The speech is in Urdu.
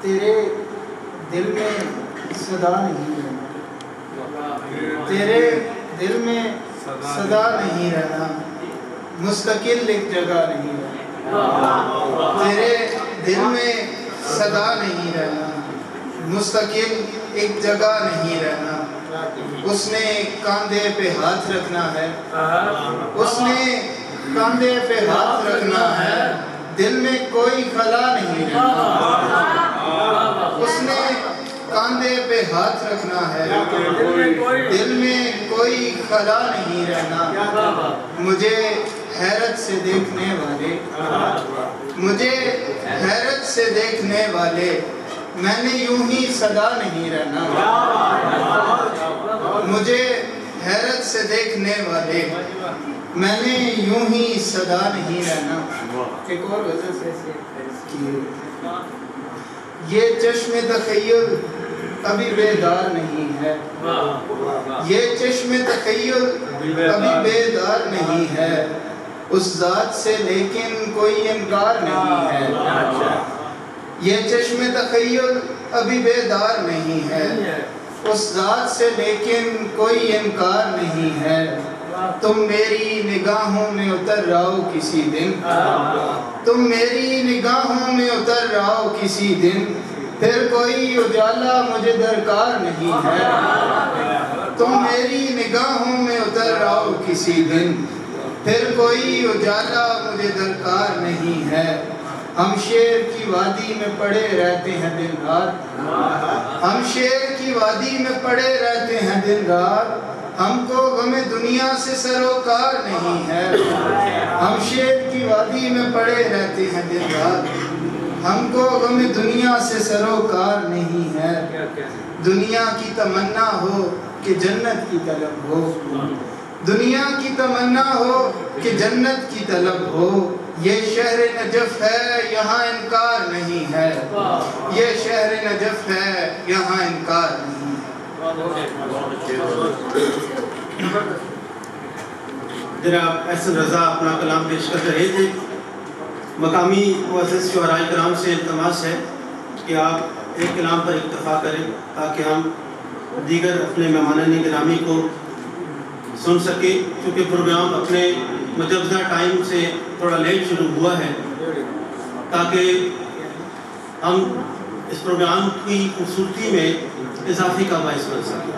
تیرے دل میں صدا نہیں رہنا، تیرے دل میں صدا نہیں رہنا، مستقل ایک جگہ نہیں رہنا، تیرے دل میں صدا نہیں رہنا، مستقل ایک جگہ نہیں رہنا۔ اس نے کاندھے پہ ہاتھ رکھنا ہے، اس نے کاندھے پہ ہاتھ رکھنا ہے، دل میں کوئی خلا نہیں رہنا۔ اس نے کاندھے پہ ہاتھ رکھنا ہے، دل میں کوئی خلا نہیں رہنا۔ مجھے حیرت سے دیکھنے والے، مجھے حیرت سے دیکھنے والے، میں نے یوں ہی صدا نہیں رہنا۔ مجھے حیرت سے دیکھنے والے، میں نے یوں ہی صدا نہیں رہنا۔ ایک اور غزل سے یہ چشم تخیل ابھی بیدار نہیں ہے، یہ چشم تخیل ابھی بیدار نہیں ہے، اس ذات سے لیکن کوئی انکار نہیں ہے۔ یہ چشم تخیل ابھی بیدار نہیں ہے، اس ذات سے لیکن کوئی انکار نہیں ہے۔ تم میری نگاہوں میں اتر رہو کسی دن، تم میری نگاہوں میں اتر رہو کسی دن، پھر کوئی اجالا مجھے درکار نہیں ہے۔ تم میری نگاہوں میں اتر رہو کسی دن، پھر کوئی اجالا مجھے درکار نہیں ہے۔ ہم شیر کی وادی میں پڑے رہتے ہیں دن رات، ہم شیر کی وادی میں پڑے رہتے ہیں دن رات، ہم کو غم دنیا سے سروکار نہیں ہے۔ ہم شیر کی وادی میں پڑے رہتے ہیں دن رات، ہم کو غم دنیا سے سروکار نہیں ہے۔ دنیا کی تمنا ہو کہ جنت کی طلب ہو، دنیا کی تمنا ہو کہ جنت کی طلب ہو، یہ شہر نجف ہے یہاں انکار نہیں ہے، یہ شہر نجف ہے یہاں انکار نہیں ہے۔ جناب احسن رضا اپنا کلام پیش کر رہے تھے۔ مقامی معزز شعراء کرام سے التماس ہے کہ آپ ایک کلام پر اکتفا کریں تاکہ ہم دیگر اپنے مہمانان گرامی کو سن سکیں، کیونکہ پروگرام اپنے مجوزہ ٹائم سے تھوڑا لیٹ شروع ہوا ہے، تاکہ ہم اس پروگرام کی خوبصورتی میں اضافے کا باعث بن سکیں۔